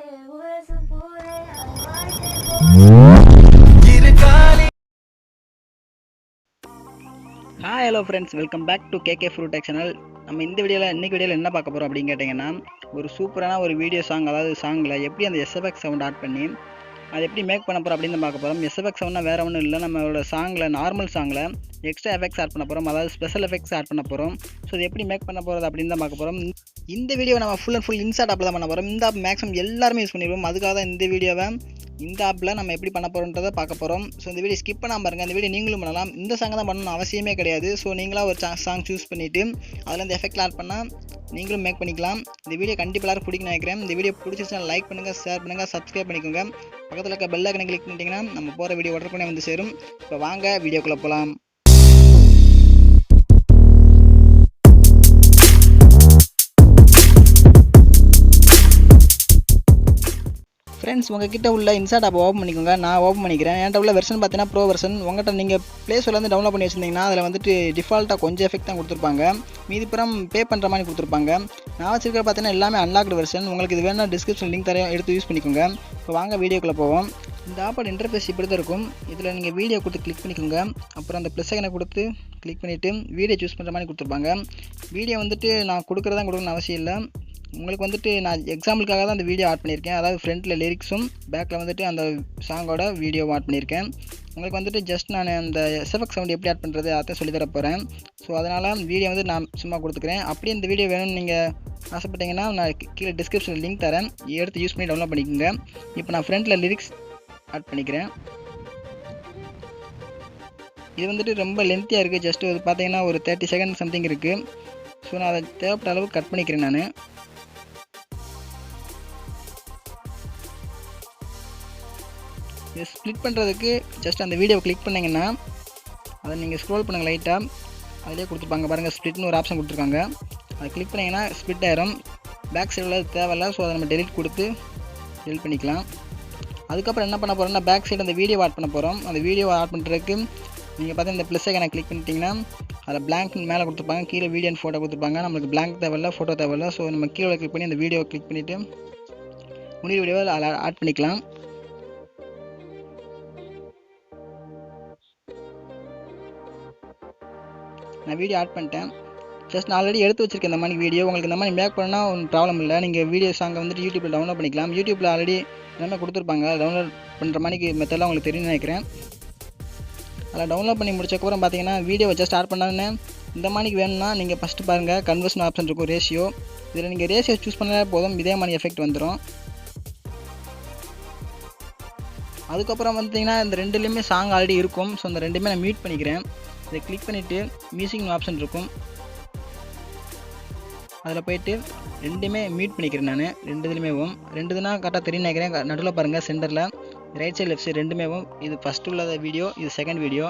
Hi hello friends, welcome back to KK fruit tech channel. நம்ம இந்த இன்னைக்கு வீடியோவில் என்ன பார்க்க போகிறோம் அப்படின்னு கேட்டிங்கன்னா, ஒரு சூப்பரான ஒரு வீடியோ சாங், அதாவது சாங்கில் எப்படி அந்த எஸ்எஃப்எக்ஸ் சவுண்ட் ஆட் பண்ணி அதை எப்படி மேக் பண்ண போகிறோம் அப்படின்னு பார்க்க போகிறோம். எஸ்எஃப்எக்ஸ் சவுண்ட்னா வேறு ஒன்றும் இல்லை, நம்மளோட சாங்கில் நார்மல் சாங்கில் எக்ஸ்ட்ரா எஃபெக்ட்ஸ் ஆட் பண்ண போகிறோம், அதாவது ஸ்பெஷல் எஃபெக்ட்ஸ் ஆட் பண்ண போகிறோம். ஸோ இது எப்படி மேக் பண்ண போகிறது அப்படின்னு தான் பார்க்க போகிறோம். இந்த வீடியோ நம்ம ஃபுல் அண்ட் ஃபுல் இன்ஸ்டாட் ஆப்பில் தான் பண்ண போகிறோம். இந்த ஆப் மேக்ஸிமம் எல்லாருமே யூஸ் பண்ணிடுவோம். அதுக்காக தான் இந்த வீடியோவை இந்த ஆப்பில் நம்ம எப்படி பண்ண போகிறோன்றதை பார்க்க போகிறோம். ஸோ இந்த வீடியோ ஸ்கிப் பண்ணாமல் பாருங்கள். இந்த வீடியோ நீங்களும் பண்ணலாம். இந்த சாங் தான் பண்ணணும் அவசியமே கிடையாது. ஸோ நீங்களாக ஒரு சாங் சூஸ் பண்ணிவிட்டு அதில் இந்த எஃபெக்ட் ஆட் பண்ணால் நீங்களும் மேக் பண்ணிக்கலாம். இந்த வீடியோ கண்டிப்பாக எல்லாரும் பிடிக்குன்னு நினைக்கிறேன். இந்த வீடியோ பிடிச்சிச்சுன்னா லைக் பண்ணுங்கள், ஷேர் பண்ணுங்கள், சப்ஸ்கிரைப் பண்ணிக்கோங்க. பக்கத்தில் இருக்க பெல் ஐக்கனை கிளிக் பண்ணிட்டீங்கன்னா நம்ம போகிற வீடியோ உடனே வந்து சேரும். இப்போ வாங்க வீடியோக்குள்ளே போகலாம். ஃப்ரெண்ட்ஸ், உங்ககிட்ட உள்ள இன்ஸ்டாட் ஆப் ஓப்பன் பண்ணிக்கோங்க. நான் ஓப்பன் பண்ணிக்கிறேன். என்கிட்ட உள்ள வெர்ஷன் பார்த்தீங்கன்னா ப்ரோ வெர்ஷன். உங்கள்கிட்ட நீங்கள் ப்ளே ஸ்டோர்லேருந்து டவுன்லோட் பண்ணி வச்சிருந்தீங்கன்னா அதில் வந்துட்டு டிஃபால்ட்டாக கொஞ்சம் எஃபெக்ட் தான் கொடுத்துருப்பாங்க, மீதி புறம் பே பண்ணுற மாதிரி கொடுத்துருப்பாங்க. நான் வச்சிருக்கிற பார்த்தீங்கன்னா எல்லாமே அன்லாக்டு வெர்ஷன். உங்களுக்கு இது வேணால் டிஸ்கிரிப்ஷன் லிங்க் தர எடுத்து யூஸ் பண்ணிக்கோங்க. இப்போ வாங்க வீடியோக்குள்ளே போவோம். இந்த ஆப்போட இன்டர்ஃபேஸ் இப்படி தான் இருக்கும். இதில் நீங்கள் வீடியோ கொடுத்து கிளிக் பண்ணிக்கோங்க. அப்புறம் அந்த ப்ளஸ் ஐக்கனை கொடுத்து கிளிக் பண்ணிவிட்டு வீடியோ சூஸ் பண்ணுற மாதிரி கொடுத்துருப்பாங்க. வீடியோ வந்துட்டு நான் கொடுக்கணும்னு அவசியம் இல்லை. உங்களுக்கு வந்துட்டு நான் எக்ஸாம்பிளுக்காக தான் அந்த வீடியோ ஆட் பண்ணியிருக்கேன். அதாவது ஃப்ரண்ட்டில் லிரிக்ஸும் பேக்கில் வந்துட்டு அந்த சாங்கோட வீடியோ ஆட் பண்ணியிருக்கேன். உங்களுக்கு வந்துட்டு ஜஸ்ட் நான் அந்த எஸ்எஃப்எக்ஸ் சவுண்ட் எப்படி ஆட் பண்ணுறது அதை சொல்லித்தர போகிறேன். ஸோ அதனால் வீடியோ வந்து நான் சும்மா கொடுத்துக்கிறேன். அப்படியே இந்த வீடியோ வேணும்னு நீங்கள் ஆசைப்பட்டீங்கன்னா நான் கீழே டிஸ்கிரிப்ஷனில் லிங்க் தரேன், எடுத்து யூஸ் பண்ணி டவுன்லோட் பண்ணிக்கோங்க. இப்போ நான் ஃப்ரண்ட்டில் லிரிக்ஸ் ஆட் பண்ணிக்கிறேன். இது வந்துட்டு ரொம்ப லென்த்தியாக இருக்குது. ஜஸ்ட்டு பார்த்தீங்கன்னா ஒரு 30 செகண்ட் சம்திங் இருக்குது. ஸோ நான் அதை தேவைப்பட்ட அளவுக்கு கட் பண்ணிக்கிறேன். நான் இது ஸ்ப்ளிட் பண்ணுறதுக்கு ஜஸ்ட் அந்த வீடியோவை கிளிக் பண்ணிங்கன்னா அதை நீங்கள் ஸ்க்ரோல் பண்ணுங்கள் லைட்டாக, அதிலே கொடுத்துருப்பாங்க பாருங்கள், ஸ்ப்ளிட்னு ஒரு ஆப்ஷன் கொடுத்துருக்காங்க. அதை கிளிக் பண்ணிங்கன்னா ஸ்ப்ளிட் ஆயிரும். பேக் சைடில் உள்ளது தேவையில்லை. ஸோ அதை நம்ம டெலிட் கொடுத்து டெலிட் பண்ணிக்கலாம். அதுக்கப்புறம் என்ன பண்ண போகிறோம்னா பேக் சைடு அந்த வீடியோவை ஆட் பண்ண போகிறோம். அந்த வீடியோவை ஆட் பண்ணுறதுக்கு நீங்கள் பார்த்தா இந்த ப்ளஸ் ஐக்கனை கிளிக் பண்ணிட்டீங்கன்னா அதில் பிளாங்க் மேலே கொடுத்துருப்பாங்க, கீழே வீடியோ அண்ட் ஃபோட்டோ கொடுத்துருப்பாங்க. நம்மளுக்கு பிளாங்க் தேவையில்லை, ஃபோட்டோ தேவையில்லை. ஸோ நம்ம கீழே கிளிக் பண்ணி அந்த வீடியோவை கிளிக் பண்ணிவிட்டு முடிவு வீடியோவை அதில் ஆட் பண்ணிக்கலாம். நான் வீடியோ ஆட் பண்ணிட்டேன். ஜஸ்ட் நான் ஆல்ரெடி எடுத்து வச்சிருக்கேன் இந்த மாதிரி வீடியோ. உங்களுக்கு இந்த மாதிரி மேக் பண்ணால் ஒன்றும் ப்ராப்ளம் இல்லை. நீங்கள் வீடியோ சாங்கை வந்துட்டு யூடியூப்பில் டவுன்லோட் பண்ணிக்கலாம். யூடியூப்பில் ஆல்ரெடி எல்லாமே கொடுத்துருப்பாங்க. டவுன்லோட் பண்ணுற மாதிரி மெத்தடெலாம் உங்களுக்கு தெரியும்னு நினைக்கிறேன். அதில் டவுன்லோட் பண்ணி முடிச்சக்கப்புறம் பார்த்தீங்கன்னா வீடியோவை ஜஸ்ட் ஆட் பண்ணாதுன்னு இந்த மாதிரி வேணும்னா நீங்கள் ஃபஸ்ட்டு பாருங்கள், கன்வர்ஷன் ஆப்ஷன் இருக்கும், ரேஷியோ. இதில் நீங்கள் ரேஷியோ சூஸ் பண்ணாலே போதும், இதே மாதிரி எஃபெக்ட் வந்துடும். அதுக்கப்புறம் பார்த்தீங்கன்னா இந்த ரெண்டுலேயுமே சாங் ஆல்ரெடி இருக்கும். ஸோ இந்த ரெண்டுமே நான் மியூட் பண்ணிக்கிறேன். இதை கிளிக் பண்ணிவிட்டு மியூசிக்னு ஆப்ஷன் இருக்கும், அதில் போய்ட்டு ரெண்டுமே மியூட் பண்ணிக்கிறேன். நான் ரெண்டு இதுனா கரெக்டாக தெரியும் நினைக்கிறேன். நடுவில் பாருங்கள் சென்டரில் ரைட் சைடு லெஃப்ட் சைடு ரெண்டுமே. இது ஃபஸ்ட்டு உள்ளத வீடியோ, இது செகண்ட் வீடியோ.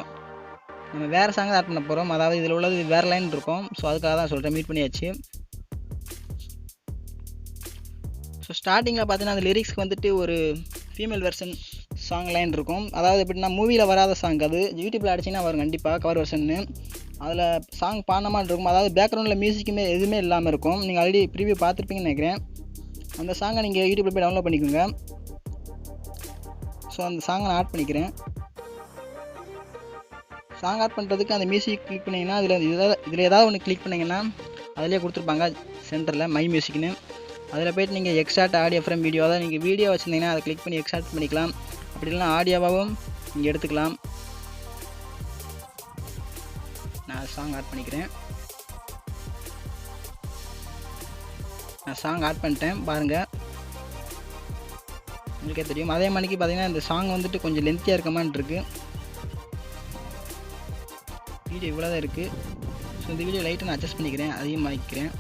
நம்ம வேறு சாங் ஆட் பண்ண போகிறோம். அதாவது இதில் உள்ளது வேறு லைன் இருக்கும். ஸோ அதுக்காக தான் சொல்கிறேன், மியூட் பண்ணியாச்சு. ஸோ ஸ்டார்டிங்கில் பார்த்தீங்கன்னா அந்த லிரிக்ஸ்க்கு வந்துட்டு ஒரு ஃபீமேல் வெர்ஷன் சாங் லைன் இருக்கும். அதாவது எப்படின்னா மூவியில் வராத சாங், அது யூடியூப்பில் அடிச்சிங்கன்னா வரும் கண்டிப்பாக கவர் வெர்ஷன்னு. அதில் சாங் பாடின மாதிரி இருக்கும். அதாவது பேக்ரவுண்டில் மியூசிக்குமே எதுவுமே இல்லாமல் இருக்கும். நீங்கள் ஆல்ரெடி ப்ரீவியூ பார்த்துருப்பீங்கன்னு நினைக்கிறேன். அந்த சாங்கை நீங்கள் யூடியூப்பில் போய் டவுன்லோட் பண்ணிக்கோங்க. ஸோ அந்த சாங்கை நான் ஆட் பண்ணிக்கிறேன். சாங் ஆட் பண்ணுறதுக்கு அந்த மியூசிக் கிளிக் பண்ணிங்கன்னா இதில் ஏதாவது ஒன்று கிளிக் பண்ணிங்கன்னா அதிலே கொடுத்துருப்பாங்க சென்டரில் மை மியூசிக்னு. அதில் போய்ட்டு நீங்கள் எக்ஸ்ட்ராக்ட் ஆடியோ ஃப்ரம் வீடியோ, அதாவது நீங்கள் வீடியோ வச்சுருந்தீங்கன்னா அதை கிளிக் பண்ணி எக்ஸ்ட்ராக்ட் பண்ணிக்கலாம். அப்படி இல்லைனா ஆடியோவாகவும் நீங்கள் எடுத்துக்கலாம். நான் சாங் ஆட் பண்ணிக்கிறேன். நான் சாங் ஆட் பண்ணிட்டேன் பாருங்கள், உங்களுக்கே தெரியும். அதே மாதிரிக்கு பார்த்தீங்கன்னா இந்த சாங் வந்துட்டு கொஞ்சம் லென்த்தியாக இருக்க மாதிரி இருக்குது. வீடியோ இவ்வளோ தான் இருக்குது. ஸோ இந்த வீடியோ லைட்டை நான் அட்ஜஸ்ட் பண்ணிக்கிறேன், அதிகமாகிக்கிறேன்.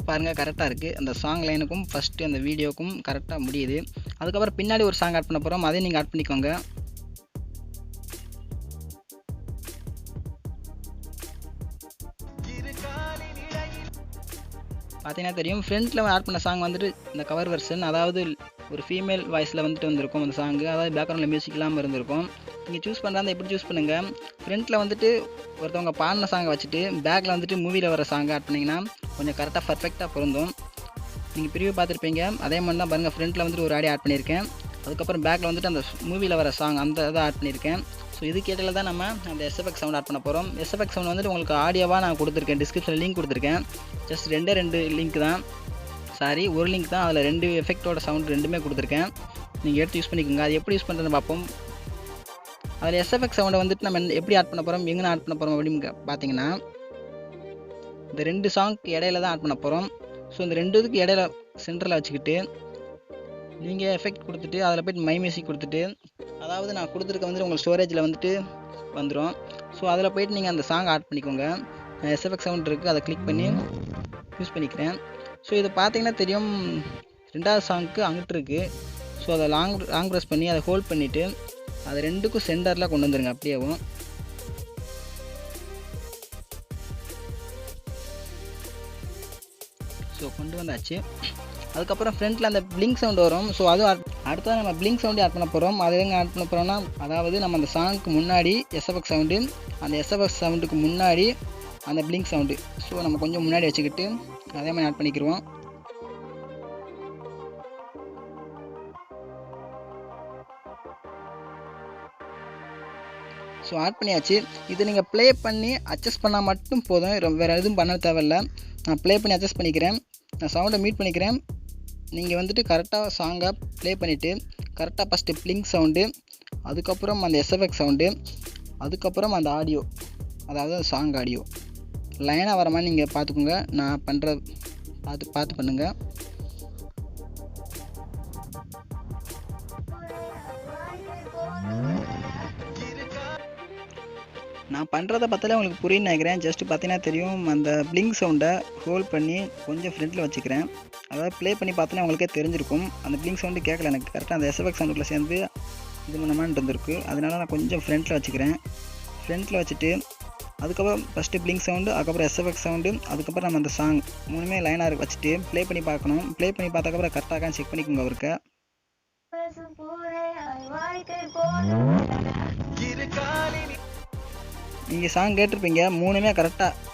பாருங்கள் கரெக்டாக இருக்குது. அந்த சாங் லைனுக்கும் ஃபஸ்ட்டு அந்த வீடியோக்கும் கரெக்டாக முடியுது. அதுக்கப்புறம் பின்னாடி ஒரு சாங் ஆட் பண்ண போகிறோம், அதையும் நீங்கள் ஆட் பண்ணிக்கோங்க. பார்த்தீங்கன்னா தெரியும், ஃப்ரண்ட்டில் ஆட் பண்ண சாங் வந்துட்டு இந்த கவர் வெர்ஷன், அதாவது ஒரு ஃபீமேல் வாய்ஸில் வந்துட்டு வந்திருக்கும் அந்த சாங்கு. அதாவது பேக்ரவுண்டில் மியூசிக் இல்லாமல் இருந்திருக்கும். நீங்கள் சூஸ் பண்ணுறாங்க எப்படி சூஸ் பண்ணுங்கள். ஃப்ரண்ட்டில் வந்துட்டு ஒருத்தவங்க பாடின சாங்கை வச்சுட்டு பேக்கில் வந்துட்டு மூவியில் வர சாங்கை ஆட் பண்ணிங்கன்னா கொஞ்சம் கரெக்டாக பர்ஃபெக்டாக பொருந்தும். நீங்கள் ப்ரிவியூ பார்த்துருப்பீங்க, அதே மாதிரி தான் பாருங்கள். ஃப்ரண்ட்டில் வந்துட்டு ஒரு ஆடியோ ஆட் பண்ணியிருக்கேன், அதுக்கப்புறம் பேக்கில் வந்துட்டு அந்த மூவியில் வர சாங் அந்த இதை ஆட் பண்ணியிருக்கேன். ஸோ இது கேட்டால தான் நம்ம அந்த எஸ்எஃப்எக்ஸ் சவுண்ட் ஆட் பண்ண போகிறோம். எஸ்எஃப்எக்ஸ் சவுண்ட் வந்துட்டு உங்களுக்கு ஆடியோவாக நான் கொடுத்துருக்கேன், டிஸ்கிரிப்ஷனில் லிங்க் கொடுத்துருக்கேன். ஜஸ்ட் ரெண்டு லிங்க் தான், சாரி ஒரு லிங்க் தான், அதில் 2 எஃபெக்டோட சவுண்ட் ரெண்டுமே கொடுத்துருக்கேன். நீங்கள் எடுத்து யூஸ் பண்ணிக்கோங்க. அது எப்படி யூஸ் பண்ணுறதுன்னு பார்ப்போம். அதில் எஸ்எஃப்எக்ஸ் சவுண்டை வந்துட்டு நம்ம எப்படி ஆட் பண்ண போகிறோம், எங்கே ஆட் பண்ண போகிறோம் அப்படின்னு பார்த்தீங்கன்னா இந்த 2 சாங்க்கு இடையில தான் ஆட் பண்ண போகிறோம். ஸோ இந்த 2க்கு இடையில சென்டரில் வச்சுக்கிட்டு நீங்கள் எஃபெக்ட் கொடுத்துட்டு அதில் போய்ட்டு மை மியூசிக் கொடுத்துட்டு, அதாவது நான் கொடுத்துருக்க வந்துட்டு உங்கள் ஸ்டோரேஜில் வந்துட்டு வந்துடும். ஸோ அதில் போய்ட்டு நீங்கள் அந்த சாங் ஆட் பண்ணிக்கோங்க. எஸ்எஃப்எக்ஸ் சவுண்ட் இருக்குது, அதை கிளிக் பண்ணி யூஸ் பண்ணிக்கிறேன். ஸோ இது பார்த்தீங்கன்னா தெரியும், 2வது சாங்க்கு அங்கிட்டு இருக்குது. ஸோ அதை லாங் ப்ரெஸ் பண்ணி அதை ஹோல்ட் பண்ணிவிட்டு அது 2க்கும் சென்டரில் கொண்டு வந்துருங்க. அப்படியேவும் ஸோ கொண்டு வந்தாச்சு. அதுக்கப்புறம் ஃப்ரண்ட்டில் அந்த பிளிங்க் சவுண்டு வரும். ஸோ அதுவும் அடுத்தது நம்ம பிளிங்க் சவுண்டு ஆட் பண்ண போகிறோம். அது எங்கே ஆட் பண்ண போகிறோம்னா, அதாவது நம்ம அந்த சாங்க்கு முன்னாடி எஸ்எஃப்எக்ஸ் சவுண்டு, அந்த எஸ்எஃப்எக்ஸ் சவுண்டுக்கு முன்னாடி அந்த பிளிங்க் சவுண்டு. ஸோ நம்ம கொஞ்சம் முன்னாடி வச்சுக்கிட்டு அதே மாதிரி ஆட் பண்ணிக்கிடுவோம். ஸோ ஆட் பண்ணியாச்சு. இது நீங்கள் ப்ளே பண்ணி அட்ஜஸ்ட் பண்ணால் மட்டும் போதும், வேறு எதுவும் பண்ண தேவையில்லை. நான் ப்ளே பண்ணி அட்ஜஸ்ட் பண்ணிக்கிறேன், நான் சவுண்டை மியூட் பண்ணிக்கிறேன். நீங்கள் வந்துட்டு கரெக்டாக சாங்கை ப்ளே பண்ணிவிட்டு கரெக்டாக ஃபஸ்ட்டு பிளிங்க் சவுண்டு, அதுக்கப்புறம் அந்த எஸ்எஃப்எக்ஸ் சவுண்டு, அதுக்கப்புறம் அந்த ஆடியோ, அதாவது சாங் ஆடியோ லைனாக வர மாதிரி நீங்கள் பார்த்துக்கோங்க. நான் பண்ணுற பார்த்து பண்ணுங்கள். நான் பண்ணுறத பார்த்தாலே உங்களுக்கு புரியுன்னு நினைக்கிறேன். ஜஸ்ட்டு பார்த்தீங்கன்னா தெரியும், அந்த பிளிங்க் சவுண்டை ஹோல்ட் பண்ணி கொஞ்சம் ஃப்ரண்ட்டில் வச்சுக்கிறேன். அதாவது ப்ளே பண்ணி பார்த்தோன்னா உங்களுக்கே தெரிஞ்சிருக்கும், அந்த பிளிங்க் சவுண்டு கேட்கல எனக்கு, கரெக்டாக அந்த எஸ்எஃப்எக்ஸ் சவுண்டுக்குள்ளே சேர்ந்து இது பண்ணமான்னு இருந்திருக்கு. அதனால நான் கொஞ்சம் ஃப்ரண்ட்டில் வச்சுக்கிறேன். ஃப்ரண்ட்டில் வச்சுட்டு அதுக்கப்புறம் ஃபஸ்ட்டு பிளிங்க் சவுண்டு, அதுக்கப்புறம் எஸ்எஃப்எக்ஸ் சவுண்டு, அதுக்கப்புறம் நம்ம அந்த சாங் 3மே லைனாக வச்சுட்டு ப்ளே பண்ணி பார்க்கணும். ப்ளே பண்ணி பார்த்ததுக்கப்புறம் கரெக்டாக செக் பண்ணிக்கோங்க அவருக்கு. நீங்கள் சாங் கேட்டிருப்பீங்க, 3மே கரெக்டாக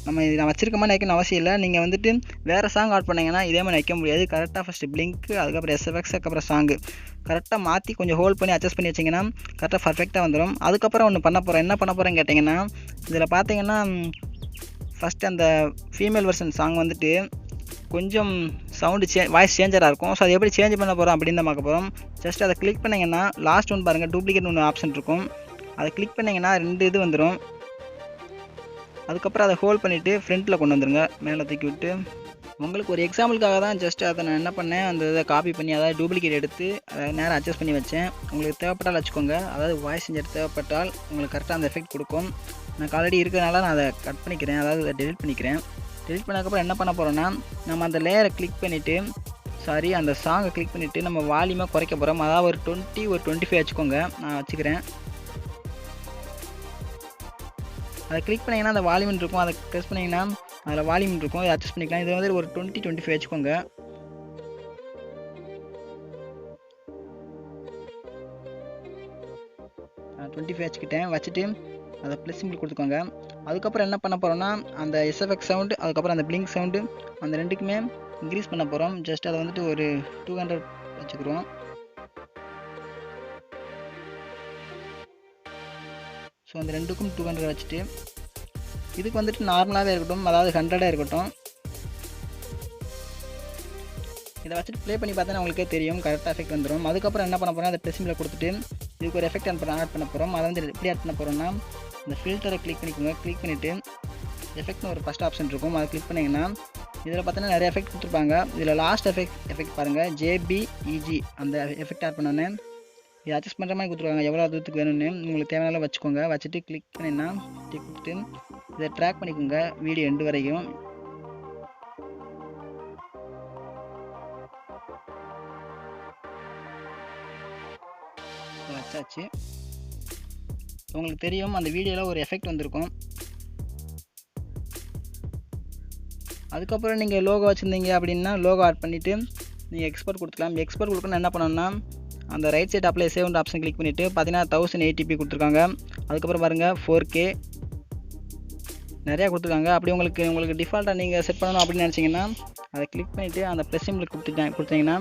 நான் வச்சுருக்க மாதிரி வைக்கணும் அவசியம் இல்லை. நீங்கள் வந்துட்டு வேறு சாங் ஆட் பண்ணிங்கன்னா இதே மாதிரி வைக்க முடியாது. கரெக்டாக ஃபஸ்ட்டு பிளிங்க்கு, அதுக்கப்புறம் எஸ்எஃப்எக்ஸ், அதுக்கப்புறம் சாங்கு கரெக்டாக மாற்றி கொஞ்சம் ஹோல்ட் பண்ணி அட்ஜஸ்ட் பண்ணி வச்சிங்கன்னா கரெக்டாக பர்ஃபெக்டாக வந்துடும். அதுக்கப்புறம் ஒன்று பண்ண போகிறேன். என்ன பண்ண போகிறேன்னு கேட்டிங்கன்னா, இதில் பார்த்தீங்கன்னா ஃபஸ்ட்டு அந்த ஃபீமேல் வெர்ஷன் சாங் வந்துட்டு கொஞ்சம் சவுண்டு வாய்ஸ் சேஞ்சராக இருக்கும். ஸோ அதை எப்படி சேஞ்ச் பண்ண போகிறோம் அப்படின்னு தான் பார்க்க போகிறோம். ஜஸ்ட் அதை கிளிக் பண்ணிங்கன்னா லாஸ்ட் ஒன்று பாருங்கள், டூப்ளிகேட் ஒன்று ஆப்ஷன் இருக்கும். அதை கிளிக் பண்ணிங்கன்னா 2 இது வந்துடும். அதுக்கப்புறம் அதை ஹோல்ட் பண்ணிவிட்டு ஃப்ரண்ட்டில் கொண்டு வந்துருங்க, மேலே தூக்கி விட்டு. உங்களுக்கு ஒரு எக்ஸாம்பிளுக்காக தான் ஜஸ்ட் அதை நான் என்ன பண்ணேன், அந்த இதை காப்பி பண்ணி அதாவது டூப்ளிகேட் எடுத்து அதை நேரம் அட்ஜஸ்ட் பண்ணி வச்சேன். உங்களுக்கு தேவைப்பட்டால் வச்சுக்கோங்க, அதாவது வாய்ஸ் சேஞ்சர் தேவைப்பட்டால் உங்களுக்கு கரெக்டாக அந்த எஃபெக்ட் கொடுக்கும். எனக்கு ஆல்ரெடி இருக்கிறனால நான் அதை கட் பண்ணிக்கிறேன், அதாவது அதை டெலிட் பண்ணிக்கிறேன். டெலிட் பண்ணதுக்கப்புறம் என்ன பண்ண போகிறோன்னா, நம்ம அந்த லேயரை கிளிக் பண்ணிவிட்டு அந்த சாங்கை கிளிக் பண்ணிவிட்டு நம்ம வால்யூமாக குறைக்க போகிறோம். அதாவது ஒரு 20 ஒரு 25 வச்சுக்கோங்க, நான் வச்சுக்கிறேன். அதை கிளிக் பண்ணிங்கன்னா அந்த வால்யூம் இருக்கும், அதை ப்ரெஸ் பண்ணிங்கன்னா அதில் வால்யூம் இருக்கும், அதை அட்ஜஸ்ட் பண்ணிக்கலாம். இது வந்து ஒரு 20-25 வச்சுக்கோங்க. நான் 25 வச்சுக்கிட்டேன். வச்சுட்டு அதை ப்ளஸ் சிம்பிள் கொடுத்துக்கோங்க. அதுக்கப்புறம் என்ன பண்ண போகிறோன்னா, அந்த எஸ்எஃப்எக்ஸ் சவுண்டு, அதுக்கப்புறம் அந்த பிளிங்க் சவுண்டு, அந்த 2க்குமே இன்க்ரீஸ் பண்ண போகிறோம். ஜஸ்ட் அதை வந்துட்டு ஒரு 200 வச்சுக்கிறோம். ஸோ அந்த 2க்கும் 200 வச்சுட்டு இதுக்கு வந்துட்டு நார்மலாகவே இருக்கட்டும், அதாவது 100 இருக்கட்டும். இதை வச்சுட்டு ப்ளே பண்ணி பார்த்தா உங்களுக்கே தெரியும், கரெக்டாக எஃபெக்ட் வந்துடும். அதுக்கப்புறம் என்ன பண்ண போகிறோம், அதை ப்ரெஸ்ஸில் கொடுத்துட்டு இதுக்கு ஒரு எஃபெக்ட் ஆட் பண்ண போகிறோம். அதை வந்து எப்படி ஆட் பண்ண போகிறோம்னா, இந்த ஃபில்டரை கிளிக் பண்ணிக்கோங்க. கிளிக் பண்ணிவிட்டு எஃபெக்ட்னு ஒரு ஃபஸ்ட் ஆப்ஷன் இருக்கும், அதை கிளிக் பண்ணிங்கன்னா இதில் பார்த்தீங்கன்னா நிறைய எஃபெக்ட் கொடுத்துருப்பாங்க. இதில் லாஸ்ட் எஃபெக்ட் பாருங்கள், JBEG, அந்த எஃபெக்ட் ஆட் பண்ணோன்னே இது அட்ஜஸ்ட் பண்ணுற மாதிரி கொடுத்துருவாங்க, எவ்வளோ தூரத்துக்கு வேணும்னு உங்களுக்கு தேவையான வச்சுக்கோங்க. வச்சுட்டு கிளிக் பண்ணிங்கன்னா டிக் கொடுத்துட்டு இதை ட்ராக் பண்ணிக்கோங்க வீடியோ எண்டு வரைக்கும். வச்சாச்சு. உங்களுக்கு தெரியும் அந்த வீடியோவில் ஒரு எஃபெக்ட் வந்திருக்கும். அதுக்கப்புறம் நீங்கள் லோகோ வச்சுருந்தீங்க அப்படின்னா லோகோ ஆட் பண்ணிவிட்டு நீங்கள் எக்ஸ்போர்ட் கொடுத்துக்கலாம். எக்ஸ்போர்ட் கொடுக்கணும் என்ன பண்ணணும்னா, அந்த ரைட் சைடு அப்ளை சேவ்ன்ற ஆப்ஷன் கிளிக் பண்ணிவிட்டு பார்த்தீங்கன்னா 1080p கொடுத்துருக்காங்க. அதுக்கப்புறம் பாருங்கள் 4K நிறையா கொடுத்துருக்காங்க. அப்படி உங்களுக்கு டிஃபால்ட்டாக நீங்கள் செட் பண்ணணும் அப்படின்னு நினச்சிங்கன்னா அதை கிளிக் பண்ணிவிட்டு அந்த ப்ளஸ் சிம்பிள் கொடுத்தீங்கன்னா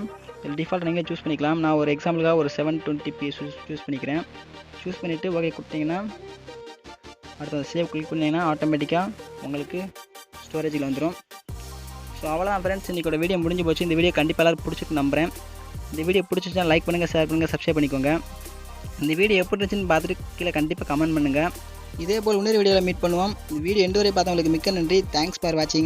டிஃபால்ட்டாக நீங்களே சூஸ் பண்ணிக்கலாம். நான் ஒரு எக்ஸாம்பிளுக்காக ஒரு 720p சூஸ் பண்ணிக்கிறேன். சூஸ் பண்ணிவிட்டு ஓகே கொடுத்தீங்கன்னா அடுத்த சேவ் கிளிக் பண்ணிங்கன்னா ஆட்டோமேட்டிக்காக உங்களுக்கு ஸ்டோரேஜில் வந்துடும். ஸோ அவ்வளோதான் ஃப்ரெண்ட்ஸ், இன்றைக்கோட வீடியோ முடிஞ்சு போச்சு. இந்த வீடியோ கண்டிப்பாக எல்லாரும் பிடிச்சிட்டு நம்புகிறேன். இந்த வீடியோ பிடிச்சிச்சா லைக் பண்ணுங்கள், ஷேர் பண்ணுங்கள், சப்ஸ்கிரைப் பண்ணிக்கோங்க. இந்த வீடியோ எப்படி இருந்துச்சுன்னு பார்த்துட்டு கீழே கண்டிப்பாக கமெண்ட் பண்ணுங்கள். இதே போல் இன்னொரு வீடியோவில் மீட் பண்ணுவோம். இந்த வீடியோ எண்டு வரை பார்த்தவங்களுக்கு மிக்க நன்றி. தேங்க்ஸ் ஃபார் வாட்சிங்.